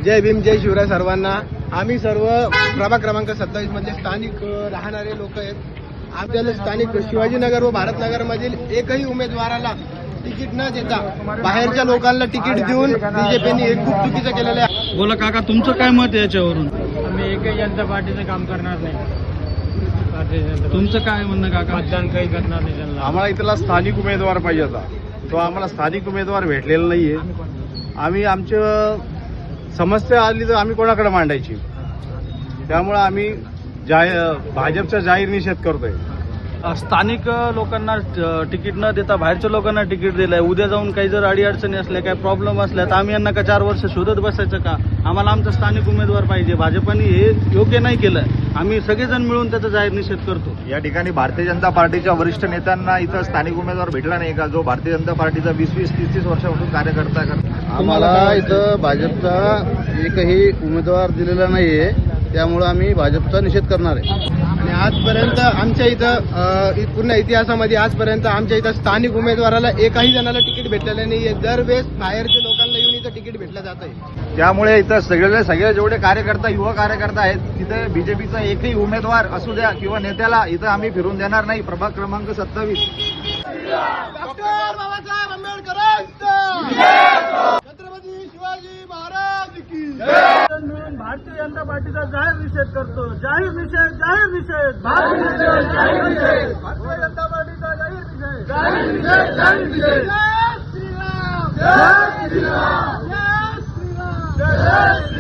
जय भीम जय शिवराय सर्वांना। आम्ही सर्व प्रभाग क्रमांक 27 मधले स्थानिक राहणारे लोक आहेत। आपल्याला स्थानिक शिवाजीनगर व भारतनगर मधील एकही उमेदवाराला तिकीट न देता बाहेरच्या लोकांना तिकीट देऊन बीजेपीने हे खूप चुकीचं केलेलं आहे। बोला काका, तुमचं काय मत याच्यावरून? आम्ही एकही जनता पार्टीचं काम करणार नाही। तुमचं काय म्हणणं काका? मतदान काही करणार नाही त्यांना। आम्हाला इथला स्थानिक उमेदवार पाहिजे होता, तो आम्हाला स्थानिक उमेदवार भेटलेला नाहीये। आम्ही आमच्या समस्या आली तर आम्ही कोणाकडे मांडायची, त्यामुळे आम्ही भाजपचा जाहीर निषेध करतोय। स्थानिक लोकांना तिकीट न देता बाहेरच्या लोकांना तिकीट दिलंय। उद्या जाऊन काही जर अडीअडचणी असल्या, काही प्रॉब्लेम असल्या तर आम्ही यांना का 4 वर्ष शोधत बसायचं का? आम्हाला आमचा स्थानिक उमेदवार पाहिजे। भाजपाने हे योग्य नाही केलं। आम्ही सगळेजण मिळून त्याचा जाहीर निषेध करतो। या ठिकाणी भारतीय जनता पार्टीच्या वरिष्ठ नेत्यांना इथं स्थानिक उमेदवार भेटला नाही का, जो भारतीय जनता पार्टीचा 20-30 वर्षापासून कार्यकर्ता करतो। आम्हाला इथं भाजपचा एकही उमेदवार दिलेला नाहीये, त्यामुळे आम्ही भाजपचा निषेध करणार आहे। आणि आजपर्यंत आमच्या इथं पूर्ण इतिहासामध्ये आजपर्यंत आमच्या इथं स्थानिक उमेदवाराला एकही जणाला तिकीट भेटलेलं नाहीये। दरवेळेस बाहेरच्या लोकांना येऊन इथं तिकीट भेटलं जात आहे। त्यामुळे इथं सगळे जेवढे कार्यकर्ता, युवा कार्यकर्ता आहेत, तिथे बीजेपीचा एकही उमेदवार असू द्या किंवा नेत्याला इथं आम्ही फिरून देणार नाही। प्रभाग क्रमांक 27 डॉक्टर बाबासाहेब आंबेडकरांचा छत्रपती शिवाजी महाराज की मिळून भारतीय जनता पार्टीचा जाहीर निषेध करतो। जाहीर निषेध, जाहीर निषेध, भारतीय जनता पार्टीचा जाहीर निषेध, जाहीर निषेध, जाहीर निषेध। जय श्रीराम, जय श्रीराम, जय श्रीराम, जय